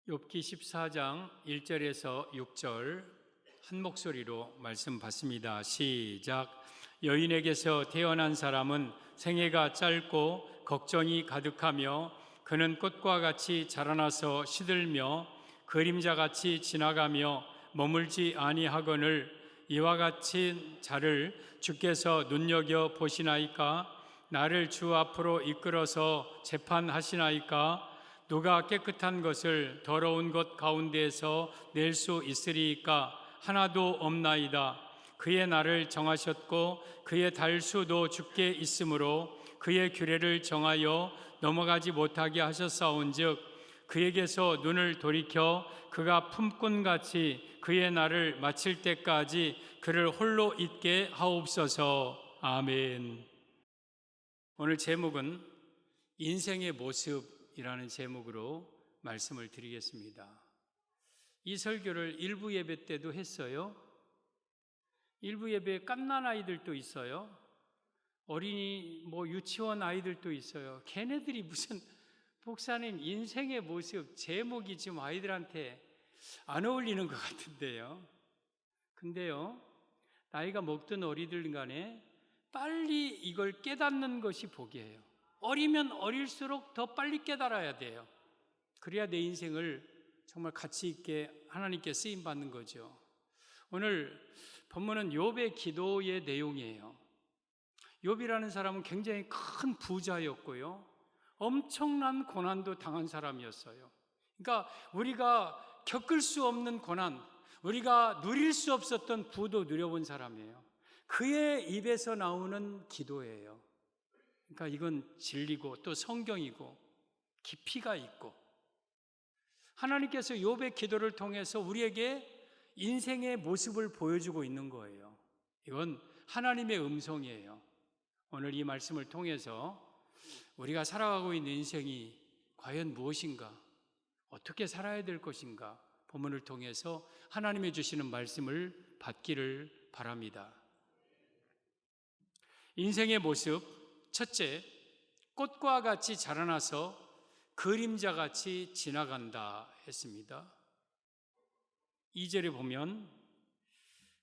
욥기 14장 1절에서 6절 한 목소리로 말씀 받습니다. 시작. 여인에게서 태어난 사람은 생애가 짧고 걱정이 가득하며 그는 꽃과 같이 자라나서 시들며 그림자같이 지나가며 머물지 아니하거늘 이와 같은 자를 주께서 눈여겨 보시나이까? 나를 주 앞으로 이끌어서 재판하시나이까? 누가 깨끗한 것을 더러운 것 가운데에서 낼 수 있으리이까? 하나도 없나이다. 그의 날을 정하셨고 그의 달수도 주께 있으므로 그의 규례를 정하여 넘어가지 못하게 하셨사온즉 그에게서 눈을 돌이켜 그가 품꾼같이 그의 날을 마칠 때까지 그를 홀로 있게 하옵소서. 아멘. 오늘 제목은 인생의 모습이라는 제목으로 말씀을 드리겠습니다. 이 설교를 일부 예배 때도 했어요. 일부 예배에 갓난 아이들도 있어요. 어린이 유치원 아이들도 있어요. 걔네들이 무슨 목사님 인생의 모습 제목이 지금 아이들한테 안 어울리는 것 같은데요. 근데요, 나이가 먹든 어리든 간에 빨리 이걸 깨닫는 것이 복이에요. 어리면 어릴수록 더 빨리 깨달아야 돼요. 그래야 내 인생을 정말 가치 있게 하나님께 쓰임 받는 거죠. 오늘 본문은 욥의 기도의 내용이에요. 욥이라는 사람은 굉장히 큰 부자였고요. 엄청난 고난도 당한 사람이었어요. 그러니까 우리가 겪을 수 없는 고난, 우리가 누릴 수 없었던 부도 누려본 사람이에요. 그의 입에서 나오는 기도예요. 그러니까 이건 진리고 또 성경이고 깊이가 있고 하나님께서 욥의 기도를 통해서 우리에게 인생의 모습을 보여주고 있는 거예요. 이건 하나님의 음성이에요. 오늘 이 말씀을 통해서 우리가 살아가고 있는 인생이 과연 무엇인가, 어떻게 살아야 될 것인가 본문을 통해서 하나님의 주시는 말씀을 받기를 바랍니다. 인생의 모습, 첫째, 꽃과 같이 자라나서 그림자같이 지나간다 했습니다. 2절에 보면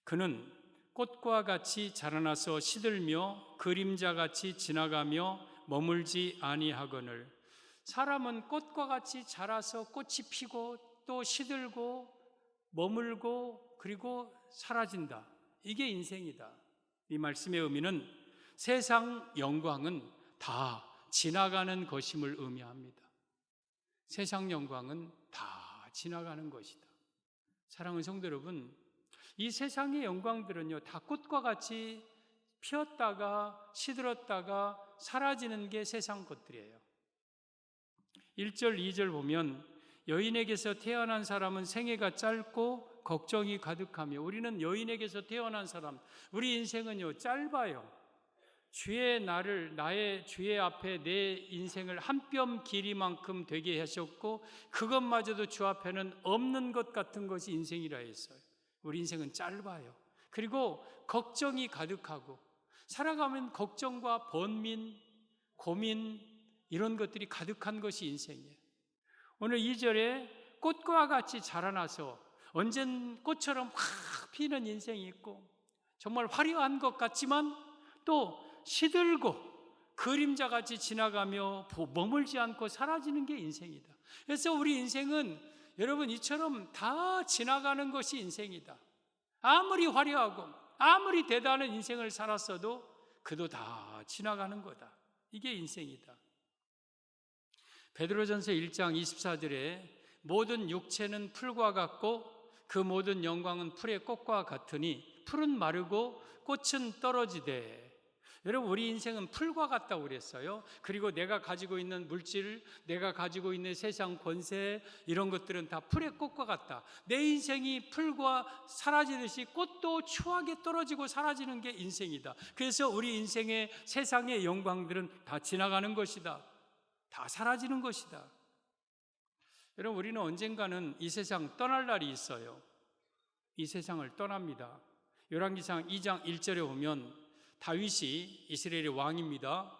그는 꽃과 같이 자라나서 시들며 그림자같이 지나가며 머물지 아니하거늘. 사람은 꽃과 같이 자라서 꽃이 피고 또 시들고 머물고 그리고 사라진다. 이게 인생이다. 이 말씀의 의미는 세상 영광은 다 지나가는 것임을 의미합니다. 세상 영광은 다 지나가는 것이다. 사랑하는 성도 여러분, 이 세상의 영광들은요, 다 꽃과 같이 피었다가 시들었다가 사라지는 게 세상 것들이에요. 1절, 2절 보면 여인에게서 태어난 사람은 생애가 짧고 걱정이 가득하며, 우리는 여인에게서 태어난 사람, 우리 인생은요 짧아요. 주의 날을 나의 주의 앞에 내 인생을 한 뼘 길이만큼 되게 하셨고 그것마저도 주 앞에는 없는 것 같은 것이 인생이라 했어요. 우리 인생은 짧아요. 그리고 걱정이 가득하고 살아가면 걱정과 번민, 고민 이런 것들이 가득한 것이 인생이에요. 오늘 2절에 꽃과 같이 자라나서 언젠 꽃처럼 확 피는 인생이 있고 정말 화려한 것 같지만 또 시들고 그림자같이 지나가며 머물지 않고 사라지는 게 인생이다. 그래서 우리 인생은 여러분 이처럼 다 지나가는 것이 인생이다. 아무리 화려하고 아무리 대단한 인생을 살았어도 그도 다 지나가는 거다. 이게 인생이다. 베드로전서 1장 24절에 모든 육체는 풀과 같고 그 모든 영광은 풀의 꽃과 같으니 풀은 마르고 꽃은 떨어지되. 여러분 우리 인생은 풀과 같다고 그랬어요. 그리고 내가 가지고 있는 물질, 내가 가지고 있는 세상 권세 이런 것들은 다 풀의 꽃과 같다. 내 인생이 풀과 사라지듯이 꽃도 추하게 떨어지고 사라지는 게 인생이다. 그래서 우리 인생의 세상의 영광들은 다 지나가는 것이다. 다 사라지는 것이다. 여러분 우리는 언젠가는 이 세상 떠날 날이 있어요. 이 세상을 떠납니다. 열왕기상 2장 1절에 보면 다윗이 이스라엘의 왕입니다.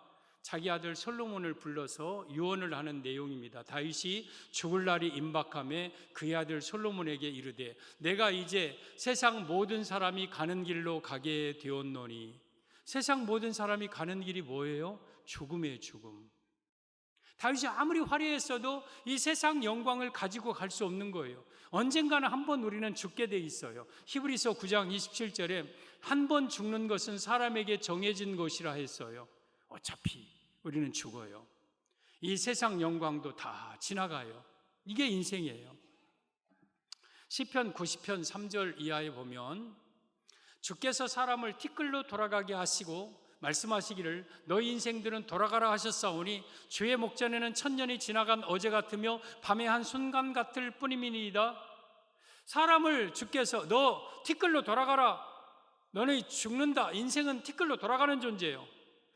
자기 아들 솔로몬을 불러서 유언을 하는 내용입니다. 다윗이 죽을 날이 임박함에 그의 아들 솔로몬에게 이르되 내가 이제 세상 모든 사람이 가는 길로 가게 되었노니. 세상 모든 사람이 가는 길이 뭐예요? 죽음의 죽음. 다윗이 아무리 화려했어도 이 세상 영광을 가지고 갈 수 없는 거예요. 언젠가는 한 번 우리는 죽게 돼 있어요. 히브리서 9장 27절에 한 번 죽는 것은 사람에게 정해진 것이라 했어요. 어차피 우리는 죽어요. 이 세상 영광도 다 지나가요. 이게 인생이에요. 시편 90편 3절 이하에 보면 주께서 사람을 티끌로 돌아가게 하시고 말씀하시기를 너희 인생들은 돌아가라 하셨사오니 주의 목전에는 천년이 지나간 어제 같으며 밤의 한 순간 같을 뿐이니이다. 사람을 주께서 너 티끌로 돌아가라. 너는 죽는다. 인생은 티끌로 돌아가는 존재예요.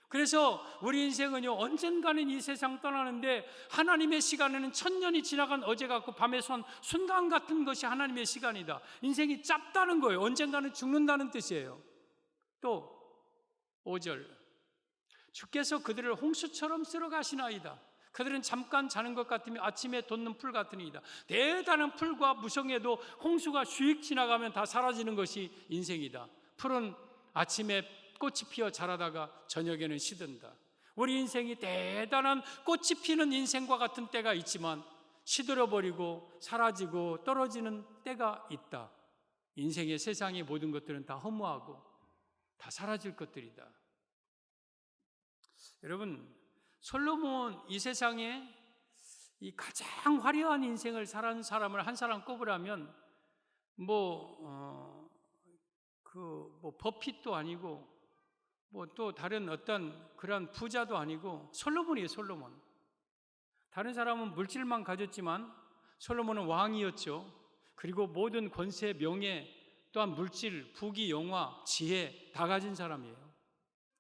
그래서 우리 인생은요 언젠가는 이 세상 떠나는데 하나님의 시간에는 천년이 지나간 어제 같고 밤의 순간 같은 것이 하나님의 시간이다. 인생이 짧다는 거예요. 언젠가는 죽는다는 뜻이에요. 또 5절 주께서 그들을 홍수처럼 쓸어가시나이다. 그들은 잠깐 자는 것 같으며 아침에 돋는 풀 같으니이다. 대단한 풀과 무성에도 홍수가 휙 지나가면 다 사라지는 것이 인생이다. 풀은 아침에 꽃이 피어 자라다가 저녁에는 시든다. 우리 인생이 대단한 꽃이 피는 인생과 같은 때가 있지만 시들어버리고 사라지고 떨어지는 때가 있다. 인생의 세상의 모든 것들은 다 허무하고 다 사라질 것들이다. 여러분, 솔로몬 이 세상에 이 가장 화려한 인생을 살아온 사람을 한 사람 꼽으라면 버핏도 아니고 또 다른 어떤 그런 부자도 아니고 솔로몬이에요. 솔로몬. 다른 사람은 물질만 가졌지만 솔로몬은 왕이었죠. 그리고 모든 권세, 명예, 또한 물질, 부귀, 영화, 지혜 다 가진 사람이에요.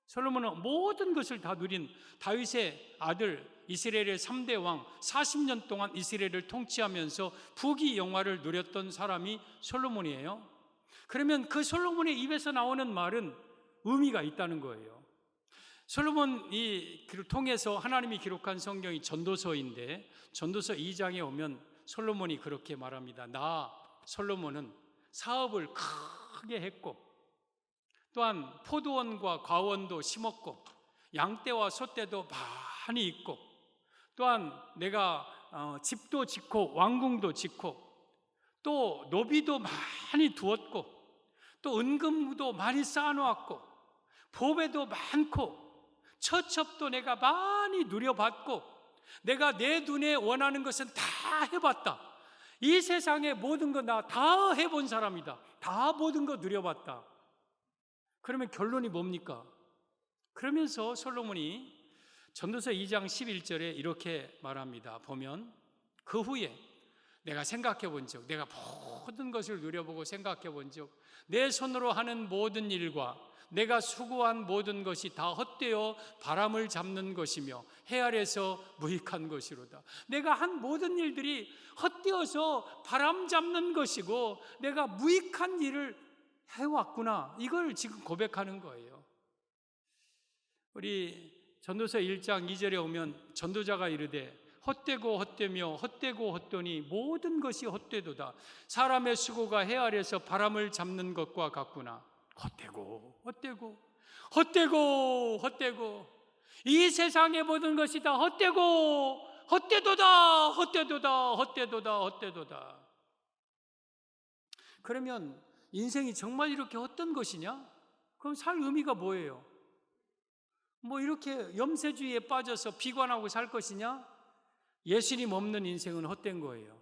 솔로몬은 모든 것을 다 누린 다윗의 아들, 이스라엘의 3대 왕, 40년 동안 이스라엘을 통치하면서 부귀, 영화를 누렸던 사람이 솔로몬이에요. 그러면 그 솔로몬의 입에서 나오는 말은 의미가 있다는 거예요. 솔로몬이 통해서 하나님이 기록한 성경이 전도서인데 전도서 2장에 오면 솔로몬이 그렇게 말합니다. 나 솔로몬은 사업을 크게 했고 또한 포도원과 과원도 심었고 양떼와 소떼도 많이 있고 또한 내가 집도 짓고 왕궁도 짓고 또 노비도 많이 두었고 또 은금도 많이 쌓아놓았고 보배도 많고 처첩도 내가 많이 누려봤고 내가 내 눈에 원하는 것은 다 해봤다. 이 세상의 모든 거 나 다 해본 사람이다. 다 모든 거 누려봤다. 그러면 결론이 뭡니까? 그러면서 솔로몬이 전도서 2장 11절에 이렇게 말합니다. 보면 그 후에 내가 생각해 본 적, 내가 모든 것을 누려보고 생각해 본 적, 내 손으로 하는 모든 일과 내가 수고한 모든 것이 다 헛되어 바람을 잡는 것이며 해 아래서 무익한 것이로다. 내가 한 모든 일들이 헛되어서 바람 잡는 것이고 내가 무익한 일을 해왔구나. 이걸 지금 고백하는 거예요. 우리 전도서 1장 2절에 오면 전도자가 이르되 헛되고 헛되며 헛되고 헛되니 모든 것이 헛되도다. 사람의 수고가 해 아래서 바람을 잡는 것과 같구나. 헛되고 헛되고 헛되고 헛되고 이 세상의 모든 것이 다 헛되고 헛되도다 헛되도다 헛되도다 헛되도다. 그러면 인생이 정말 이렇게 헛된 것이냐? 그럼 살 의미가 뭐예요? 이렇게 염세주의에 빠져서 비관하고 살 것이냐? 예수님 없는 인생은 헛된 거예요.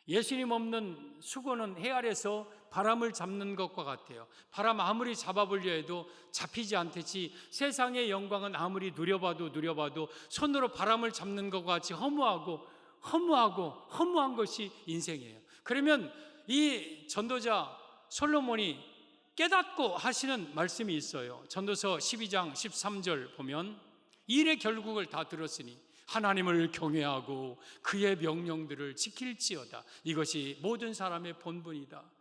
예수님 없는 수고는 해 아래서 바람을 잡는 것과 같아요. 바람 아무리 잡아보려 해도 잡히지 않듯이 세상의 영광은 아무리 누려봐도 손으로 바람을 잡는 것과 같이 허무한 것이 인생이에요. 그러면 이 전도자 솔로몬이 깨닫고 하시는 말씀이 있어요. 전도서 12장 13절 보면 일의 결국을 다 들었으니 하나님을 경외하고 그의 명령들을 지킬지어다. 이것이 모든 사람의 본분이다.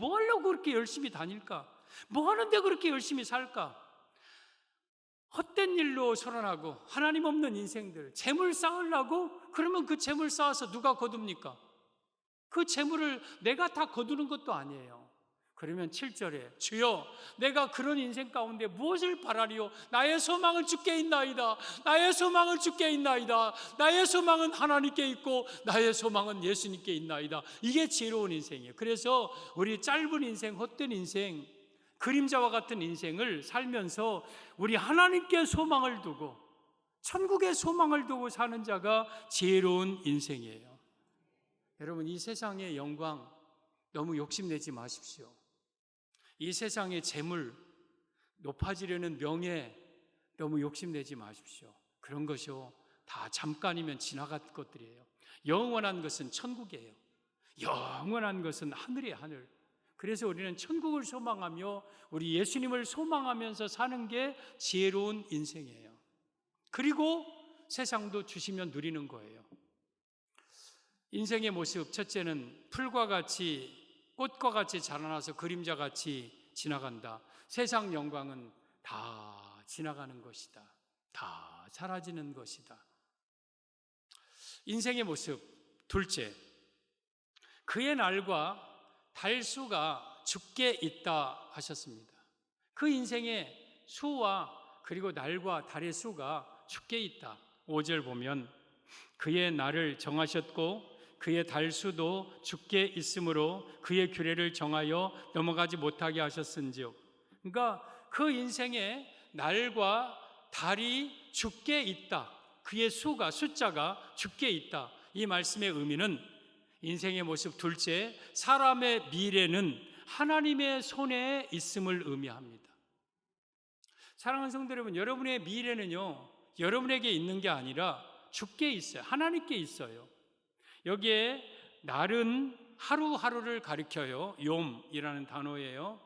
뭐 하려고 그렇게 열심히 다닐까? 뭐 하는데 그렇게 열심히 살까? 헛된 일로 소란하고 하나님 없는 인생들, 재물 쌓으려고? 그러면 그 재물 쌓아서 누가 거둡니까? 그 재물을 내가 다 거두는 것도 아니에요. 그러면 7절에 주여 내가 그런 인생 가운데 무엇을 바라리요? 나의 소망은 주께 있나이다. 나의 소망은 주께 있나이다. 나의 소망은 하나님께 있고 나의 소망은 예수님께 있나이다. 이게 지혜로운 인생이에요. 그래서 우리 짧은 인생, 헛된 인생, 그림자와 같은 인생을 살면서 우리 하나님께 소망을 두고 천국에 소망을 두고 사는 자가 지혜로운 인생이에요. 여러분, 이 세상의 영광 너무 욕심내지 마십시오. 이 세상의 재물, 높아지려는 명예 너무 욕심내지 마십시오. 그런 것이요 다 잠깐이면 지나갈 것들이에요. 영원한 것은 천국이에요. 영원한 것은 하늘이에요, 하늘. 그래서 우리는 천국을 소망하며 우리 예수님을 소망하면서 사는 게 지혜로운 인생이에요. 그리고 세상도 주시면 누리는 거예요. 인생의 모습, 첫째는 풀과 같이, 꽃과 같이 자라나서 그림자같이 지나간다. 세상 영광은 다 지나가는 것이다. 다 사라지는 것이다. 인생의 모습, 둘째, 그의 날과 달수가 죽게 있다 하셨습니다. 그 인생의 수와 그리고 날과 달의 수가 죽게 있다. 5절 보면 그의 날을 정하셨고 그의 달수도 죽게 있으므로 그의 규례를 정하여 넘어가지 못하게 하셨은즉. 그러니까 그 인생의 날과 달이 죽게 있다. 그의 수가, 숫자가 죽게 있다. 이 말씀의 의미는 인생의 모습 둘째, 사람의 미래는 하나님의 손에 있음을 의미합니다. 사랑하는 성도 여러분, 여러분의 미래는요 여러분에게 있는 게 아니라 주께 있어요. 하나님께 있어요. 여기에 날은 하루하루를 가리켜요. 욤이라는 단어예요.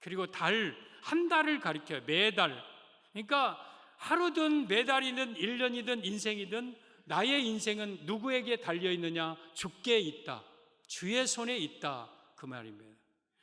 그리고 달, 한 달을 가리켜요. 매달. 그러니까 하루든 매달이든 1년이든 인생이든 나의 인생은 누구에게 달려있느냐? 주께 있다. 주의 손에 있다. 그 말입니다.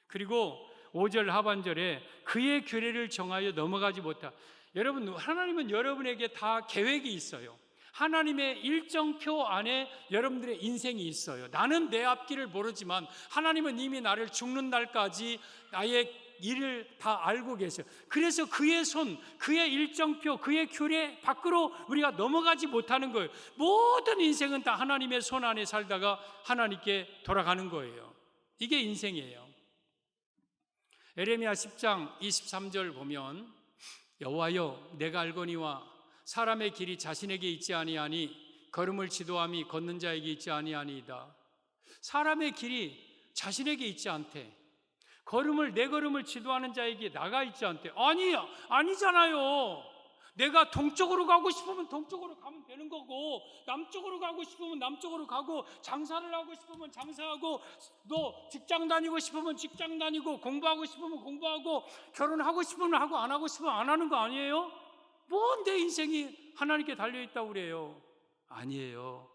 그리고 5절 하반절에 그의 규례를 정하여 넘어가지 못하. 여러분, 하나님은 여러분에게 다 계획이 있어요. 하나님의 일정표 안에 여러분들의 인생이 있어요. 나는 내 앞길을 모르지만 하나님은 이미 나를 죽는 날까지 나의 일을 다 알고 계세요. 그래서 그의 손, 그의 일정표, 그의 규례 밖으로 우리가 넘어가지 못하는 거예요. 모든 인생은 다 하나님의 손 안에 살다가 하나님께 돌아가는 거예요. 이게 인생이에요. 에레미야 10장 23절 보면 여호와여 내가 알거니와 사람의 길이 자신에게 있지 아니하니 걸음을 지도함이 걷는 자에게 있지 아니하니이다. 사람의 길이 자신에게 있지 않대. 내 걸음을 지도하는 자에게 나가 있지 않대. 아니잖아요. 내가 동쪽으로 가고 싶으면 동쪽으로 가면 되는 거고, 남쪽으로 가고 싶으면 남쪽으로 가고, 장사를 하고 싶으면 장사하고, 너 직장 다니고 싶으면 직장 다니고, 공부하고 싶으면 공부하고, 결혼하고 싶으면 하고, 안 하고 싶으면 안 하는 거 아니에요? 뭐 내 인생이 하나님께 달려있다고 그래요? 아니에요.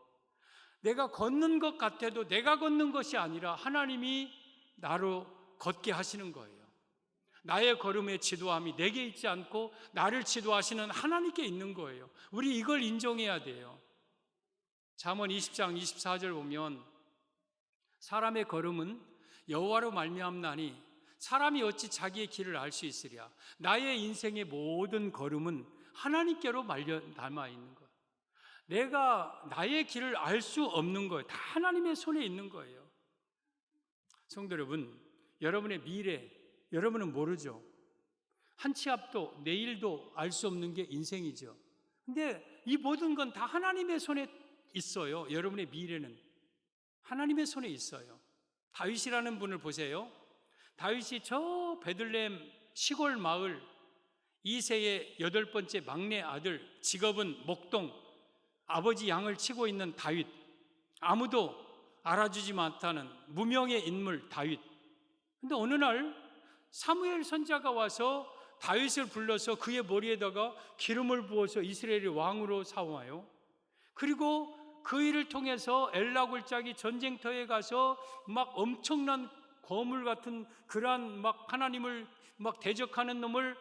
내가 걷는 것 같아도 내가 걷는 것이 아니라 하나님이 나로 걷게 하시는 거예요. 나의 걸음의 지도함이 내게 있지 않고 나를 지도하시는 하나님께 있는 거예요. 우리 이걸 인정해야 돼요. 잠언 20장 24절 보면 사람의 걸음은 여호와로 말미암나니 사람이 어찌 자기의 길을 알 수 있으랴. 나의 인생의 모든 걸음은 하나님께로 담아 있는 거예요. 내가 나의 길을 알 수 없는 거예요. 다 하나님의 손에 있는 거예요. 성도 여러분, 여러분의 미래, 여러분은 모르죠. 한 치 앞도 내일도 알 수 없는 게 인생이죠. 근데 이 모든 건 다 하나님의 손에 있어요. 여러분의 미래는 하나님의 손에 있어요. 다윗이라는 분을 보세요. 다윗이 저 베들레헴 시골 마을 이새의 8번째 막내 아들, 직업은 목동, 아버지 양을 치고 있는 다윗, 아무도 알아주지 못하는 무명의 인물 다윗. 근데 어느 날 사무엘 선지자가 와서 다윗을 불러서 그의 머리에다가 기름을 부어서 이스라엘의 왕으로 삼아요. 그리고 그 일을 통해서 엘라 골짜기 전쟁터에 가서 막 엄청난 거물 같은 그러한 막 하나님을 막 대적하는 놈을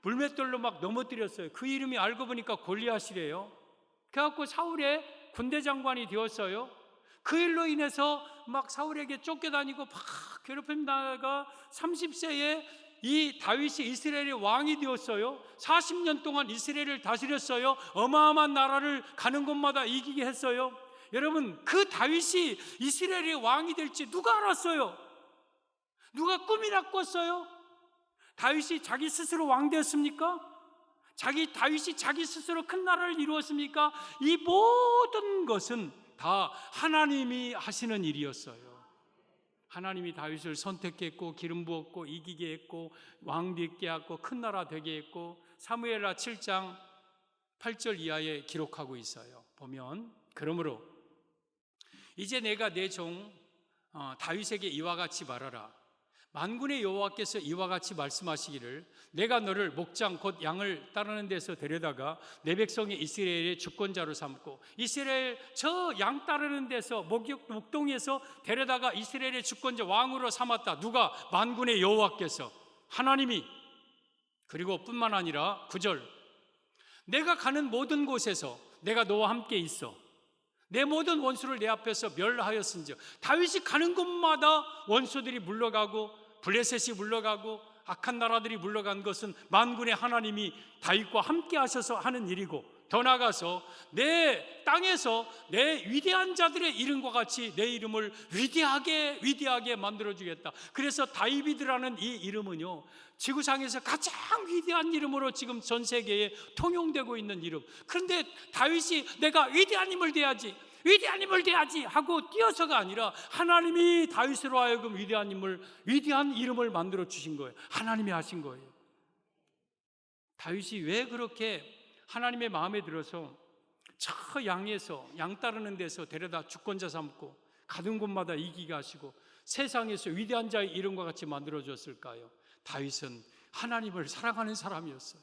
물맷돌로 막 넘어뜨렸어요. 그 이름이 알고 보니까 골리앗이래요. 그래갖고 사울의 군대 장관이 되었어요. 그 일로 인해서 막 사울에게 쫓겨다니고 막 괴롭힘 당하다가 30세에 이 다윗이 이스라엘의 왕이 되었어요. 40년 동안 이스라엘을 다스렸어요. 어마어마한 나라를 가는 곳마다 이기게 했어요. 여러분, 그 다윗이 이스라엘의 왕이 될지 누가 알았어요? 누가 꿈이나 꿨어요? 다윗이 자기 스스로 왕 되었습니까? 다윗이 자기 스스로 큰 나라를 이루었습니까? 이 모든 것은 다 하나님이 하시는 일이었어요. 하나님이 다윗을 선택했고 기름 부었고 이기게 했고 왕 되게 했고 큰 나라 되게 했고 사무엘하 7장 8절 이하에 기록하고 있어요. 보면 그러므로 이제 내가 내 종 다윗에게 이와 같이 말하라. 만군의 여호와께서 이와 같이 말씀하시기를 내가 너를 목장 곧 양을 따르는 데서 데려다가 내 백성의 이스라엘의 주권자로 삼고 이스라엘 저 양 따르는 데서 목동에서 데려다가 이스라엘의 주권자 왕으로 삼았다. 누가? 만군의 여호와께서, 하나님이. 그리고 뿐만 아니라 9절 내가 가는 모든 곳에서 내가 너와 함께 있어 내 모든 원수를 내 앞에서 멸하였은즉. 다윗이 가는 곳마다 원수들이 물러가고 블레셋이 물러가고 악한 나라들이 물러간 것은 만군의 하나님이 다윗과 함께 하셔서 하는 일이고, 더 나아가서 내 땅에서 내 위대한 자들의 이름과 같이 내 이름을 위대하게 만들어주겠다. 그래서 다윗이라는 이 이름은요, 지구상에서 가장 위대한 이름으로 지금 전 세계에 통용되고 있는 이름. 그런데 다윗이 내가 위대한 힘을 대야지 하고 뛰어서가 아니라 하나님이 다윗으로 하여금 위대한 이름을 만들어 주신 거예요. 하나님이 하신 거예요. 다윗이 왜 그렇게 하나님의 마음에 들어서 저 양에서 양 따르는 데서 데려다 주권자 삼고 가는 곳마다 이기게 하시고 세상에서 위대한 자의 이름과 같이 만들어 줬을까요? 다윗은 하나님을 사랑하는 사람이었어요.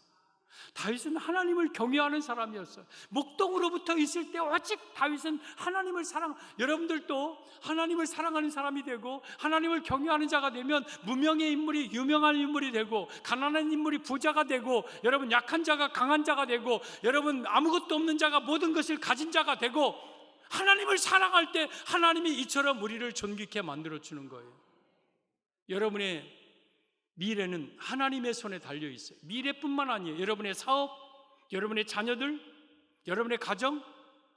다윗은 하나님을 경외하는 사람이었어요. 목동으로부터 있을 때 오직 다윗은 하나님을 여러분들도 하나님을 사랑하는 사람이 되고 하나님을 경외하는 자가 되면 무명의 인물이 유명한 인물이 되고 가난한 인물이 부자가 되고 여러분 약한 자가 강한 자가 되고 여러분 아무것도 없는 자가 모든 것을 가진 자가 되고 하나님을 사랑할 때 하나님이 이처럼 우리를 존귀케 만들어 주는 거예요. 여러분의 미래는 하나님의 손에 달려 있어요. 미래뿐만 아니에요. 여러분의 사업, 여러분의 자녀들, 여러분의 가정,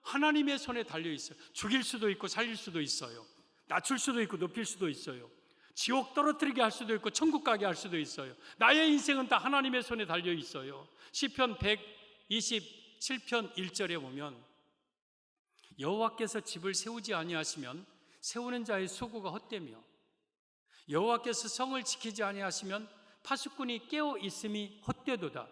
하나님의 손에 달려 있어요. 죽일 수도 있고 살릴 수도 있어요. 낮출 수도 있고 높일 수도 있어요. 지옥 떨어뜨리게 할 수도 있고 천국 가게 할 수도 있어요. 나의 인생은 다 하나님의 손에 달려 있어요. 시편 127편 1절에 보면 여호와께서 집을 세우지 아니하시면 세우는 자의 수고가 헛되며 여호와께서 성을 지키지 아니하시면 파수꾼이 깨어 있음이 헛되도다.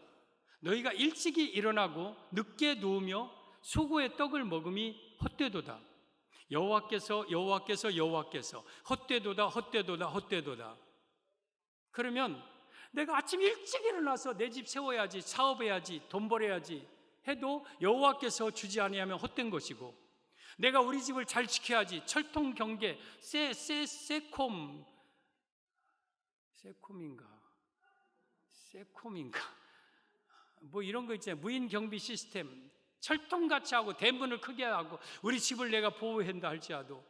너희가 일찍이 일어나고 늦게 누우며 수고의 떡을 먹음이 헛되도다. 여호와께서 헛되도다. 그러면 내가 아침 일찍 일어나서 내 집 세워야지, 사업해야지, 돈 벌어야지 해도 여호와께서 주지 아니하면 헛된 것이고, 내가 우리 집을 잘 지켜야지, 철통 경계, 세콤인가 뭐 이런 거 있잖아요. 무인 경비 시스템 철통같이 하고 대문을 크게 하고 우리 집을 내가 보호한다 할지라도,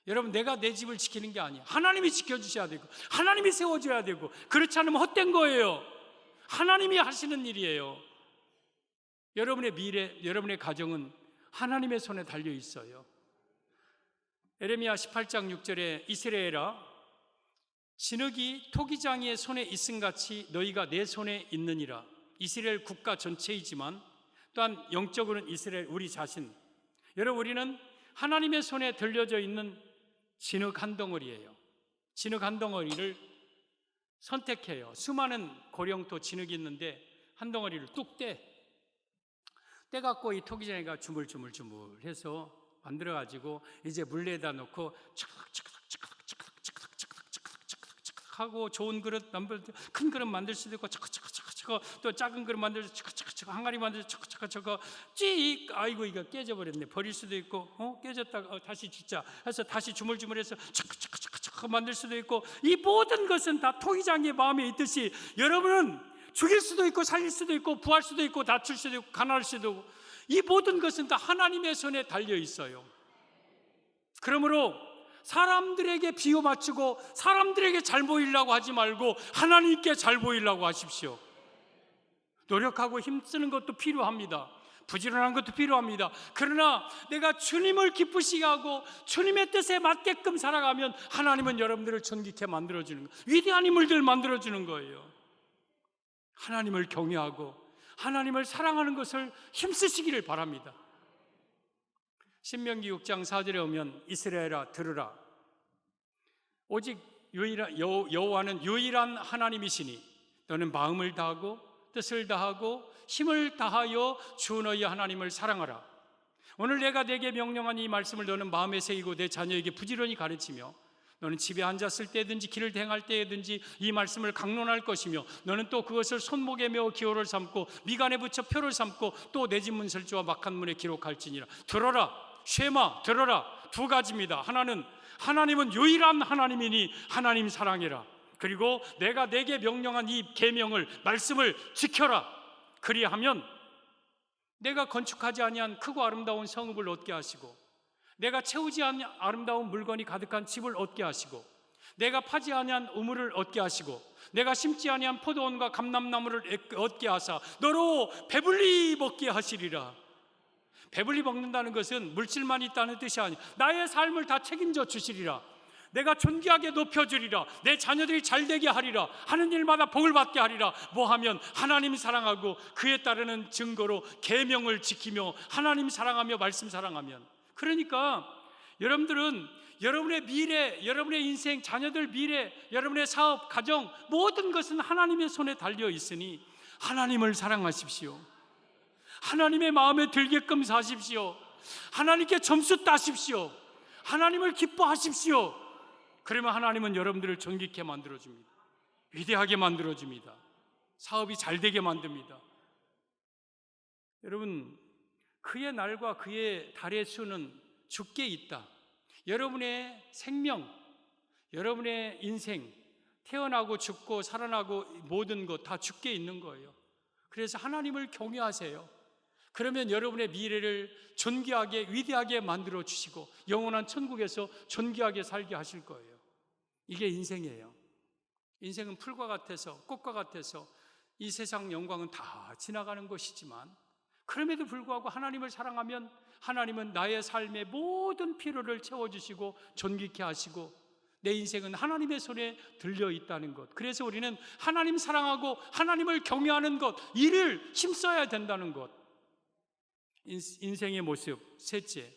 여러분, 내가 내 집을 지키는 게 아니야. 하나님이 지켜주셔야 되고 하나님이 세워줘야 되고, 그렇지 않으면 헛된 거예요. 하나님이 하시는 일이에요. 여러분의 미래, 여러분의 가정은 하나님의 손에 달려 있어요. 에레미야 18장 6절에 이스라엘아, 진흙이 토기장이의 손에 있음같이 너희가 내 손에 있느니라. 이스라엘 국가 전체이지만 또한 영적으로는 이스라엘 우리 자신, 여러분, 우리는 하나님의 손에 들려져 있는 진흙 한 덩어리예요. 진흙 한 덩어리를 선택해요. 수많은 고령토 진흙이 있는데 한 덩어리를 뚝 떼갖고 이 토기장이가 주물주물해서 만들어가지고 이제 물에다 놓고 하고 좋은 그릇, 큰 그릇 만들 수도 있고 또 작은 그릇 만들 항아리 만들 찌 아이고 이거 깨져버렸네 버릴 수도 있고 깨졌다가 다시 짓자 해서 다시 주물주물해서 만들 수도 있고, 이 모든 것은 다 토기장의 마음에 있듯이 여러분은 죽일 수도 있고 살릴 수도 있고 부할 수도 있고 다칠 수도 있고 가난할 수도 있고, 이 모든 것은 다 하나님의 손에 달려 있어요. 그러므로 사람들에게 비유 맞추고 사람들에게 잘 보이려고 하지 말고 하나님께 잘 보이려고 하십시오. 노력하고 힘쓰는 것도 필요합니다. 부지런한 것도 필요합니다. 그러나 내가 주님을 기쁘시게 하고 주님의 뜻에 맞게끔 살아가면 하나님은 여러분들을 존귀케 만들어주는 거예요. 위대한 인물들 만들어주는 거예요. 하나님을 경외하고 하나님을 사랑하는 것을 힘쓰시기를 바랍니다. 신명기 6장 4절에 오면 이스라엘아 들으라. 오직 여호와는 유일한 하나님이시니 너는 마음을 다하고 뜻을 다하고 힘을 다하여 주 너희 하나님을 사랑하라. 오늘 내가 내게 명령한 이 말씀을 너는 마음에 새기고 내 자녀에게 부지런히 가르치며 너는 집에 앉았을 때든지 길을 행할 때든지 이 말씀을 강론할 것이며 너는 또 그것을 손목에 메어 기호를 삼고 미간에 붙여 표를 삼고 또 내 집 문설주와 막한문에 기록할지니라. 들어라 쉐마, 들어라. 두 가지입니다. 하나는 하나님은 유일한 하나님이니 하나님 사랑해라. 그리고 내가 내게 명령한 이 계명을 말씀을 지켜라. 그리하면 내가 건축하지 아니한 크고 아름다운 성읍을 얻게 하시고 내가 채우지 아니한 아름다운 물건이 가득한 집을 얻게 하시고 내가 파지 아니한 우물을 얻게 하시고 내가 심지 아니한 포도원과 감람나무를 얻게 하사 너로 배불리 먹게 하시리라. 배불리 먹는다는 것은 물질만 있다는 뜻이 아니라 나의 삶을 다 책임져 주시리라. 내가 존귀하게 높여주리라. 내 자녀들이 잘되게 하리라. 하는 일마다 복을 받게 하리라. 뭐하면 하나님 사랑하고 그에 따르는 증거로 계명을 지키며 하나님 사랑하며 말씀 사랑하면. 그러니까 여러분들은 여러분의 미래, 여러분의 인생, 자녀들 미래, 여러분의 사업, 가정 모든 것은 하나님의 손에 달려 있으니 하나님을 사랑하십시오. 하나님의 마음에 들게끔 사십시오. 하나님께 점수 따십시오. 하나님을 기뻐하십시오. 그러면 하나님은 여러분들을 존귀케 만들어줍니다. 위대하게 만들어줍니다. 사업이 잘되게 만듭니다. 여러분, 그의 날과 그의 달의 수는 주께 있다. 여러분의 생명, 여러분의 인생, 태어나고 죽고 살아나고 모든 것 다 주께 있는 거예요. 그래서 하나님을 경외하세요. 그러면 여러분의 미래를 존귀하게 위대하게 만들어 주시고 영원한 천국에서 존귀하게 살게 하실 거예요. 이게 인생이에요. 인생은 풀과 같아서, 꽃과 같아서 이 세상 영광은 다 지나가는 것이지만, 그럼에도 불구하고 하나님을 사랑하면 하나님은 나의 삶의 모든 필요를 채워주시고 존귀케 하시고, 내 인생은 하나님의 손에 들려 있다는 것. 그래서 우리는 하나님 사랑하고 하나님을 경외하는 것, 이를 힘써야 된다는 것. 인생의 모습. 셋째,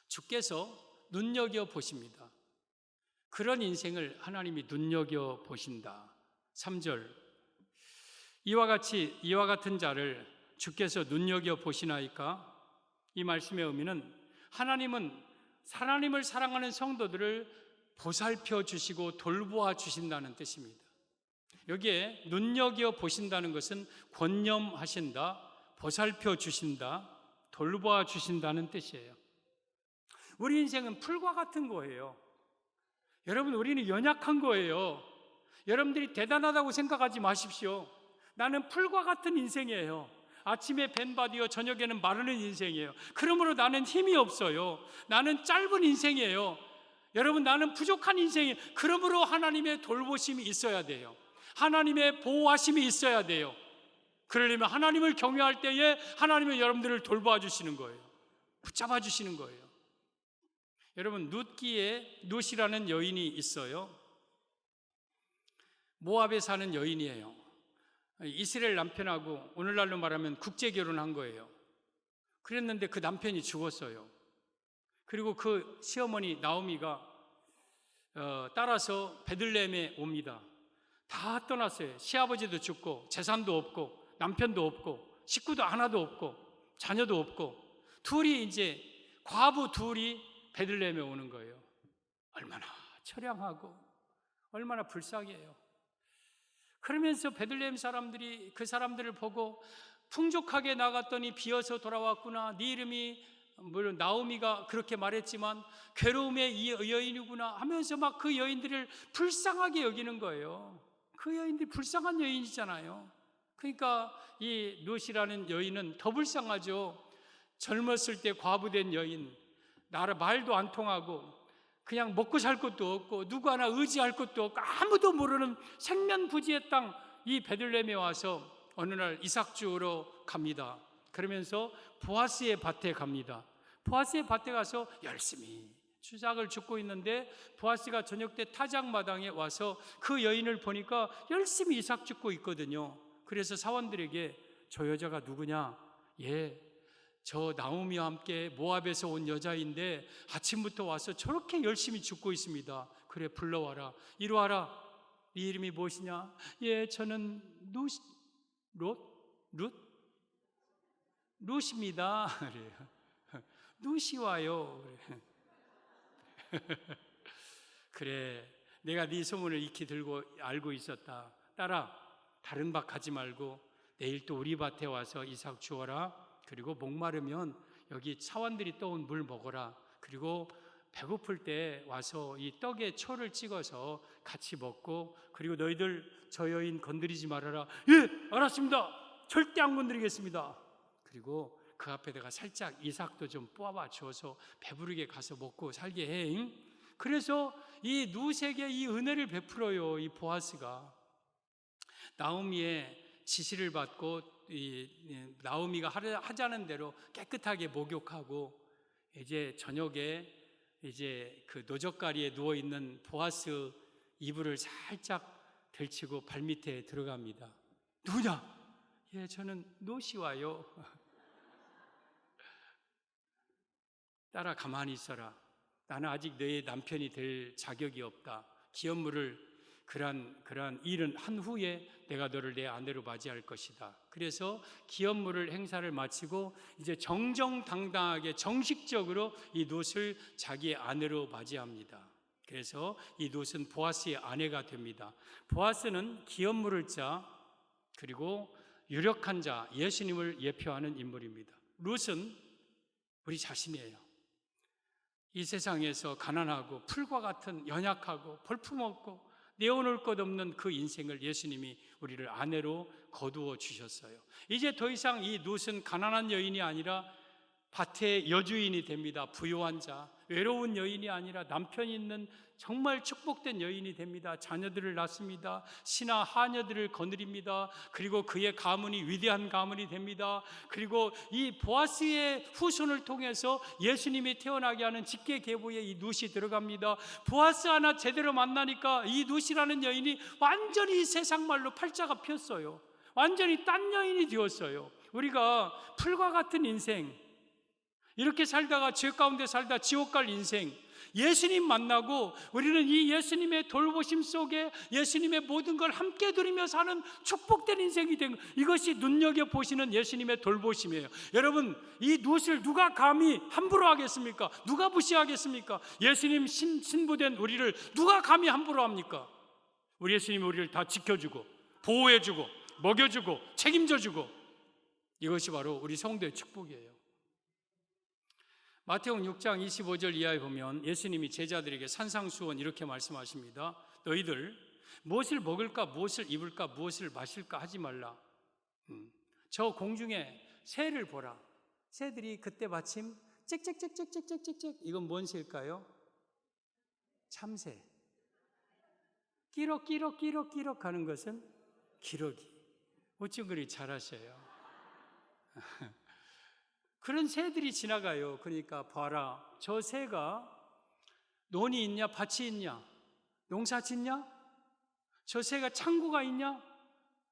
주께서 눈여겨 보십니다. 그런 인생을 하나님이 눈여겨 보신다. 3절, 이와 같은 자를 주께서 눈여겨 보시나이까? 이 말씀의 의미는 하나님을 사랑하는 성도들을 보살펴 주시고 돌보아 주신다는 뜻입니다. 여기에 눈여겨 보신다는 것은 권념하신다, 보살펴 주신다, 돌보아 주신다는 뜻이에요. 우리 인생은 풀과 같은 거예요. 여러분, 우리는 연약한 거예요. 여러분들이 대단하다고 생각하지 마십시오. 나는 풀과 같은 인생이에요. 아침에 벤바디어, 저녁에는 마르는 인생이에요. 그러므로 나는 힘이 없어요. 나는 짧은 인생이에요. 여러분, 나는 부족한 인생이에요. 그러므로 하나님의 돌보심이 있어야 돼요. 하나님의 보호하심이 있어야 돼요. 그러려면 하나님을 경외할 때에 하나님은 여러분들을 돌봐 주시는 거예요. 붙잡아 주시는 거예요. 여러분, 룻이라는 여인이 있어요. 모압에 사는 여인이에요. 이스라엘 남편하고 오늘날로 말하면 국제 결혼한 거예요. 그랬는데 그 남편이 죽었어요. 그리고 그 시어머니 나오미가 따라서 베들레헴에 옵니다. 다 떠났어요. 시아버지도 죽고 재산도 없고 남편도 없고 식구도 하나도 없고 자녀도 없고 과부 둘이 베들레헴에 오는 거예요. 얼마나 처량하고 얼마나 불쌍해요. 그러면서 베들레헴 사람들이 그 사람들을 보고 풍족하게 나갔더니 비어서 돌아왔구나. 네 이름이 물론 나오미가 그렇게 말했지만 괴로움의 이 여인이구나 하면서 막 그 여인들을 불쌍하게 여기는 거예요. 그 여인들이 불쌍한 여인이잖아요. 그러니까 이 룻이라는 여인은 더 불쌍하죠. 젊었을 때 과부된 여인, 말도 안 통하고 그냥 먹고 살 것도 없고 누구 하나 의지할 것도 없고 아무도 모르는 생면부지의 땅, 이 베들레헴에 와서 어느 날 이삭 주우러 갑니다. 그러면서 보아스의 밭에 갑니다. 보아스의 밭에 가서 열심히 수작을 줍고 있는데 보아스가 저녁 때 타작마당에 와서 그 여인을 보니까 열심히 이삭 줍고 있거든요. 그래서 사원들에게 저 여자가 누구냐? 저 나오미와 함께 모압에서 온 여자인데 아침부터 와서 저렇게 열심히 죽고 있습니다. 그래, 불러와라. 이리 와라. 네 이름이 무엇이냐? 저는 룻입니다. 룻이 와요. 그래, 내가 네 소문을 익히 들고 알고 있었다. 딸아, 다른 밭 가지 말고 내일 또 우리 밭에 와서 이삭 주어라. 그리고 목마르면 여기 사원들이 떠온 물 먹어라. 그리고 배고플 때 와서 이 떡에 초를 찍어서 같이 먹고, 그리고 너희들 저 여인 건드리지 말아라. 알았습니다. 절대 안 건드리겠습니다. 그리고 그 앞에다가 살짝 이삭도 좀 뽑아 주어서 배부르게 가서 먹고 살게 해. 그래서 이 룻에게 이 은혜를 베풀어요. 이 보아스가 나오미의 지시를 받고 나오미가 하자는 대로 깨끗하게 목욕하고, 이제 저녁에 그 노젓가리에 누워 있는 보아스 이불을 살짝 들치고 발밑에 들어갑니다. 누구냐? 저는 룻이 와요. 딸아, 가만히 있어라. 나는 아직 너의 남편이 될 자격이 없다. 기업물을 그러한 일은 한 후에 내가 너를 내 아내로 맞이할 것이다. 그래서 기업물을 행사를 마치고 이제 정정당당하게 정식적으로 이 룻을 자기의 아내로 맞이합니다. 그래서 이 룻은 보아스의 아내가 됩니다. 보아스는 기업물을 자, 그리고 유력한 자, 예수님을 예표하는 인물입니다. 룻은 우리 자신이에요. 이 세상에서 가난하고 풀과 같은 연약하고 볼품없고 내어놓을 것 없는 그 인생을 예수님이 우리를 아내로 거두어 주셨어요. 이제 더 이상 이 룻은 가난한 여인이 아니라 밭의 여주인이 됩니다. 부유한 자, 외로운 여인이 아니라 남편이 있는 정말 축복된 여인이 됩니다. 자녀들을 낳습니다. 신하 하녀들을 거느립니다. 그리고 그의 가문이 위대한 가문이 됩니다. 그리고 이 보아스의 후손을 통해서 예수님이 태어나게 하는 직계계보에 이 룻이 들어갑니다. 보아스 하나 제대로 만나니까 이 룻이라는 여인이 완전히 세상 말로 팔자가 폈어요. 완전히 딴 여인이 되었어요. 우리가 풀과 같은 인생, 이렇게 살다가 죄 가운데 살다 지옥 갈 인생, 예수님 만나고 우리는 이 예수님의 돌보심 속에 예수님의 모든 걸 함께 누리며 사는 축복된 인생이 된, 이것이 눈여겨보시는 예수님의 돌보심이에요. 여러분, 이 룻을 누가 감히 함부로 하겠습니까? 누가 무시하겠습니까? 예수님 신부된 우리를 누가 감히 함부로 합니까? 우리 예수님이 우리를 다 지켜주고 보호해주고 먹여주고 책임져주고, 이것이 바로 우리 성도의 축복이에요. 마태복음 6장 25절 이하에 보면 예수님이 제자들에게 산상수원 이렇게 말씀하십니다. 너희들 무엇을 먹을까, 무엇을 입을까, 무엇을 마실까 하지 말라. 저 공중에 새를 보라. 새들이 그때 마침 짹짹짹짹짹짹짹, 이건 뭔 새일까요? 참새. 끼럭끼럭끼럭끼럭 하는 것은 기러기. 어쩜 그리 잘하셔요. 그런 새들이 지나가요. 그러니까 봐라, 저 새가 논이 있냐, 밭이 있냐, 농사 짓냐, 저 새가 창고가 있냐,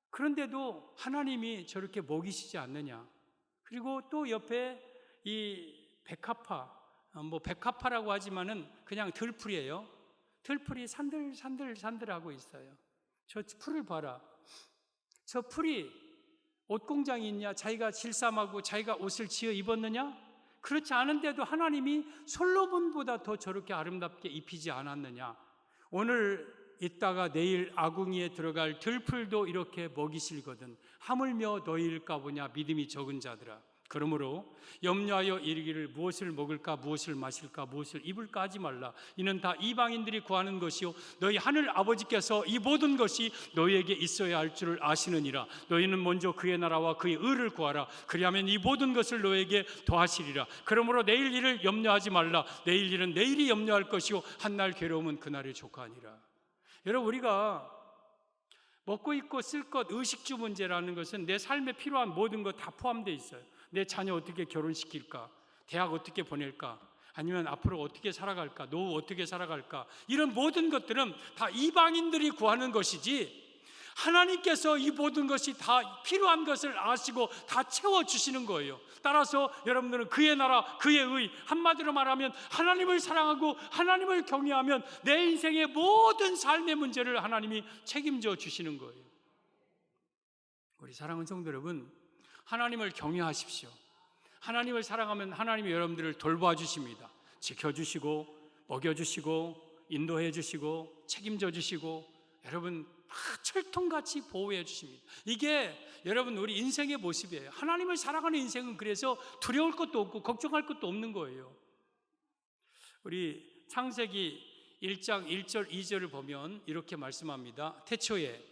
그런데도 하나님이 저렇게 먹이시지 않느냐. 그리고 또 옆에 이 백합화, 백합화라고 하지만은 그냥 들풀이에요. 들풀이 산들산들산들하고 있어요. 저 풀을 봐라. 저 풀이 옷 공장이 있냐? 자기가 질삼하고 자기가 옷을 지어 입었느냐? 그렇지 않은데도 하나님이 솔로몬보다 더 저렇게 아름답게 입히지 않았느냐? 오늘 있다가 내일 아궁이에 들어갈 들풀도 이렇게 먹이실거든 하물며 너희일까 보냐, 믿음이 적은 자들아. 그러므로 염려하여 이르기를 무엇을 먹을까, 무엇을 마실까, 무엇을 입을까 하지 말라. 이는 다 이방인들이 구하는 것이요 너희 하늘 아버지께서 이 모든 것이 너희에게 있어야 할 줄을 아시느니라. 너희는 먼저 그의 나라와 그의 의를 구하라. 그리하면 이 모든 것을 너희에게 더하시리라. 그러므로 내일 일을 염려하지 말라. 내일 일은 내일이 염려할 것이요 한날 괴로움은 그날의 조카니라. 여러분, 우리가 먹고 입고 쓸 것, 의식주 문제라는 것은 내 삶에 필요한 모든 것 다 포함되어 있어요. 내 자녀 어떻게 결혼시킬까? 대학 어떻게 보낼까? 아니면 앞으로 어떻게 살아갈까? 노후 어떻게 살아갈까? 이런 모든 것들은 다 이방인들이 구하는 것이지 하나님께서 이 모든 것이 다 필요한 것을 아시고 다 채워주시는 거예요. 따라서 여러분들은 그의 나라, 그의 의, 한마디로 말하면 하나님을 사랑하고 하나님을 경외하면 내 인생의 모든 삶의 문제를 하나님이 책임져 주시는 거예요. 우리 사랑하는 성도 여러분, 하나님을 경외하십시오. 하나님을 사랑하면 하나님이 여러분들을 돌봐 주십니다. 지켜주시고 먹여주시고 인도해 주시고 책임져 주시고 여러분 다 철통같이 보호해 주십니다. 이게 여러분 우리 인생의 모습이에요. 하나님을 사랑하는 인생은 그래서 두려울 것도 없고 걱정할 것도 없는 거예요. 우리 창세기 1장 1절 2절을 보면 이렇게 말씀합니다. 태초에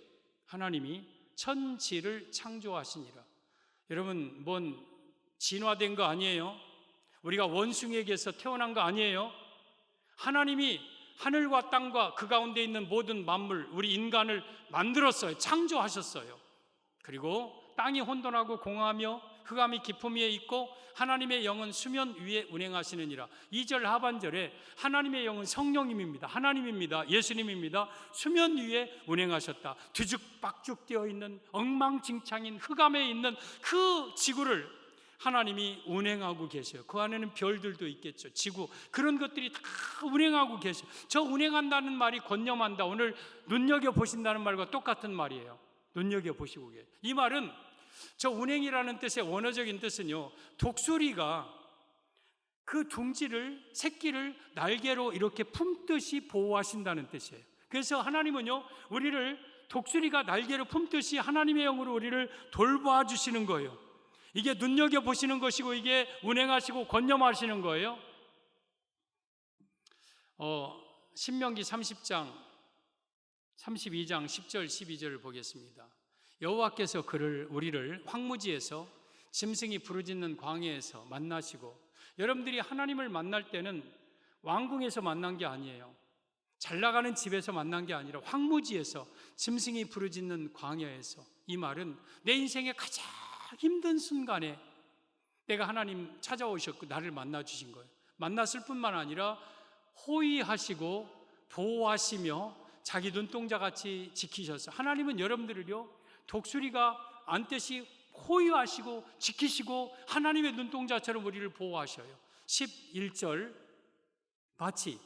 하나님이 천지를 창조하시니라. 여러분, 뭔 진화된 거 아니에요? 우리가 원숭이에게서 태어난 거 아니에요? 하나님이 하늘과 땅과 그 가운데 있는 모든 만물, 우리 인간을 만들었어요. 창조하셨어요. 그리고 땅이 혼돈하고 공허하며 흑암이 깊음 위에 있고 하나님의 영은 수면 위에 운행하시느니라. 2절 하반절에 하나님의 영은 성령님입니다. 하나님입니다. 예수님입니다. 수면 위에 운행하셨다. 뒤죽박죽 되어 있는 엉망진창인 흑암에 있는 그 지구를 하나님이 운행하고 계셔요. 그 안에는 별들도 있겠죠. 지구, 그런 것들이 다 운행하고 계셔요. 저 운행한다는 말이 권념한다, 오늘 눈여겨보신다는 말과 똑같은 말이에요. 눈여겨보시고 계세요. 이 말은 저 운행이라는 뜻의 원어적인 뜻은요, 독수리가 그 둥지를, 새끼를 날개로 이렇게 품듯이 보호하신다는 뜻이에요. 그래서 하나님은요, 우리를 독수리가 날개로 품듯이 하나님의 영으로 우리를 돌봐 주시는 거예요. 이게 눈여겨보시는 것이고 이게 운행하시고 권념하시는 거예요. 신명기 30장 32장 10절 12절을 보겠습니다. 여호와께서 우리를 황무지에서 짐승이 부르짖는 광야에서 만나시고, 여러분들이 하나님을 만날 때는 왕궁에서 만난 게 아니에요. 잘 나가는 집에서 만난 게 아니라 황무지에서, 짐승이 부르짖는 광야에서. 이 말은 내 인생의 가장 힘든 순간에 내가 하나님 찾아오셨고 나를 만나 주신 거예요. 만났을 뿐만 아니라 호의하시고 보호하시며 자기 눈동자같이 지키셔서, 하나님은 여러분들을요 독수리가 안듯이 호의하시고 지키시고 하나님의 눈동자처럼 우리를 보호하셔요. 11절, 마치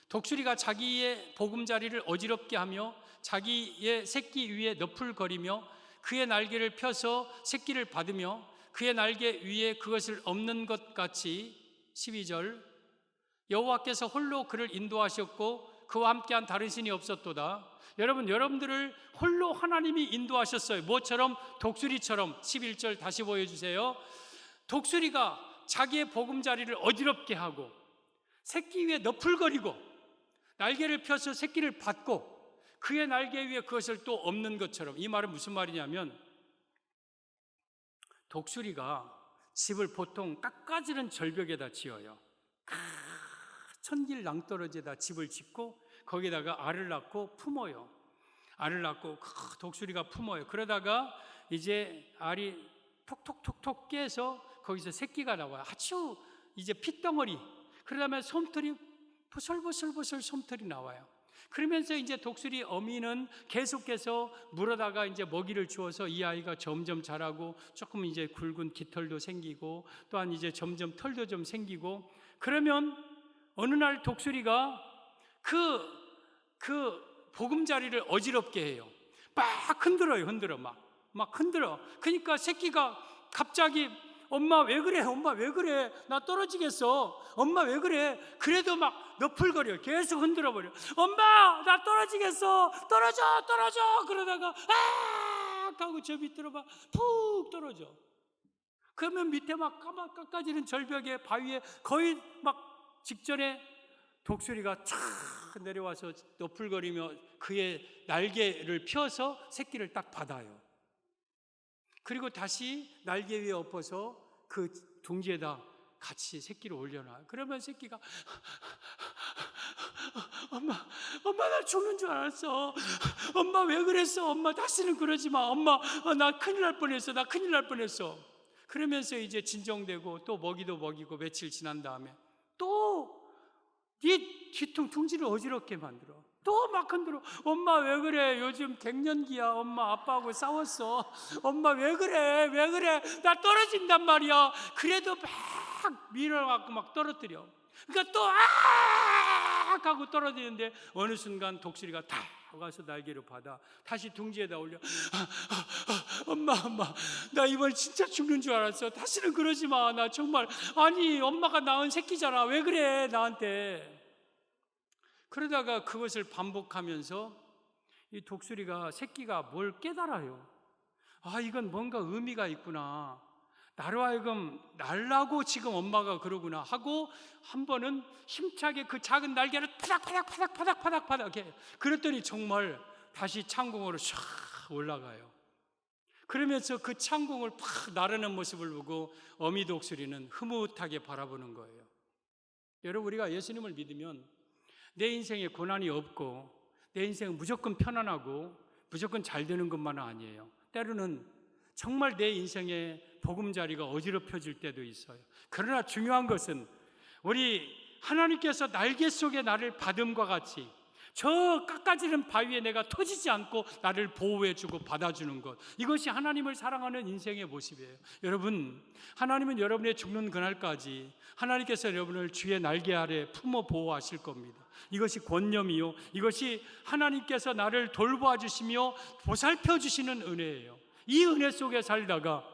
독수리가 자기의 보금자리를 어지럽게 하며 자기의 새끼 위에 너풀거리며 그의 날개를 펴서 새끼를 받으며 그의 날개 위에 그것을 엎는 것 같이. 12절, 여호와께서 홀로 그를 인도하셨고 그와 함께한 다른 신이 없었도다. 여러분들을 홀로 하나님이 인도하셨어요. 뭐처럼? 독수리처럼. 11절 다시 보여주세요. 독수리가 자기의 보금자리를 어지럽게 하고 새끼 위에 너풀거리고 날개를 펴서 새끼를 받고 그의 날개 위에 그것을 또 엎는 것처럼. 이 말은 무슨 말이냐면, 독수리가 집을 보통 깎아지른 절벽에다 지어요. 천길 낭떠러지에다 집을 짓고 거기다가 알을 낳고 품어요. 알을 낳고 독수리가 품어요. 그러다가 이제 알이 톡톡톡톡 깨서 거기서 새끼가 나와요. 아주 이제 핏덩어리. 그러다면 솜털이 보슬보슬보슬 솜털이 나와요. 그러면서 이제 독수리 어미는 계속해서 물어다가 이제 먹이를 주어서 이 아이가 점점 자라고 조금 이제 굵은 깃털도 생기고 또한 이제 점점 털도 좀 생기고, 그러면 어느 날 독수리가 그 보금자리를 어지럽게 해요. 막 흔들어요. 막 흔들어. 그러니까 새끼가 갑자기 엄마 왜 그래? 엄마 왜 그래? 나 떨어지겠어. 엄마 왜 그래? 그래도 막 너풀거려. 계속 흔들어버려. 엄마 나 떨어지겠어. 떨어져. 그러다가 아 하고 저 밑으로 막 푹 떨어져. 그러면 밑에 막 깎아지는 절벽에 바위에 거의 막 직전에 독수리가 촥 내려와서 너풀거리며 그의 날개를 펴서 새끼를 딱 받아요. 그리고 다시 날개 위에 엎어서 그 둥지에다 같이 새끼를 올려놔요. 그러면 새끼가 엄마 나 죽는 줄 알았어. 엄마 왜 그랬어? 엄마 다시는 그러지 마. 엄마 나 큰일 날 뻔했어. 그러면서 이제 진정되고 또 먹이도 먹이고 며칠 지난 다음에 또 네 뒤통 둥지를 어지럽게 만들어. 또 막 흔들어. 엄마 왜 그래? 요즘 갱년기야. 엄마 아빠하고 싸웠어. 엄마 왜 그래? 나 떨어진단 말이야. 그래도 막 밀어갖고 막 떨어뜨려. 그러니까 또 하고 떨어지는데 어느 순간 독수리가 다 가서 날개로 받아 다시 둥지에다 올려. 엄마 나 이번에 진짜 죽는 줄 알았어. 다시는 그러지 마. 나 정말 아니 엄마가 낳은 새끼잖아. 왜 그래 나한테. 그러다가 그것을 반복하면서 이 독수리가 새끼가 뭘 깨달아요. 아 이건 뭔가 의미가 있구나. 나로 하여금 날라고 지금 엄마가 그러구나 하고 한 번은 힘차게 그 작은 날개를 파닥 해. 그랬더니 정말 다시 창공으로 샥 올라가요. 그러면서 그 창공을 팍 나르는 모습을 보고 어미 독수리는 흐뭇하게 바라보는 거예요. 여러분 우리가 예수님을 믿으면 내 인생에 고난이 없고 내 인생은 무조건 편안하고 무조건 잘 되는 것만은 아니에요. 때로는 정말 내 인생에 보금자리가 어지럽혀질 때도 있어요. 그러나 중요한 것은 우리 하나님께서 날개 속에 나를 받음과 같이 저 깎아지는 바위에 내가 터지지 않고 나를 보호해주고 받아주는 것, 이것이 하나님을 사랑하는 인생의 모습이에요. 여러분, 하나님은 여러분의 죽는 그날까지 하나님께서 여러분을 주의 날개 아래 품어 보호하실 겁니다. 이것이 권념이요, 이것이 하나님께서 나를 돌보아 주시며 보살펴 주시는 은혜예요. 이 은혜 속에 살다가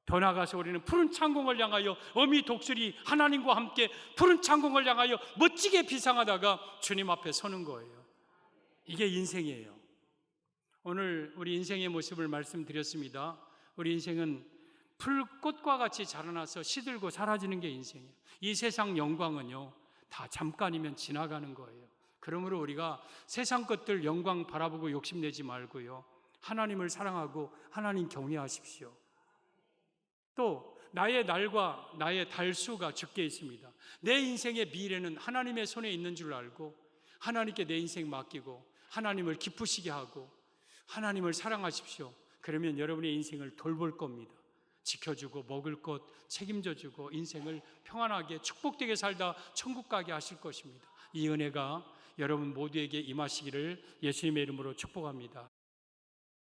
더 나아가서 우리는 푸른 창공을 향하여 어미 독수리 하나님과 함께 푸른 창공을 향하여 멋지게 비상하다가 주님 앞에 서는 거예요. 이게 인생이에요. 오늘 우리 인생의 모습을 말씀드렸습니다. 우리 인생은 풀꽃과 같이 자라나서 시들고 사라지는 게 인생이에요. 이 세상 영광은요 다 잠깐이면 지나가는 거예요. 그러므로 우리가 세상 것들 영광 바라보고 욕심내지 말고요, 하나님을 사랑하고 하나님 경외하십시오. 또 나의 날과 나의 달수가 적게 있습니다. 내 인생의 미래는 하나님의 손에 있는 줄 알고 하나님께 내 인생 맡기고 하나님을 기쁘시게 하고 하나님을 사랑하십시오. 그러면 여러분의 인생을 돌볼 겁니다. 지켜주고 먹을 것 책임져주고 인생을 평안하게 축복되게 살다 천국 가게 하실 것입니다. 이 은혜가 여러분 모두에게 임하시기를 예수님의 이름으로 축복합니다.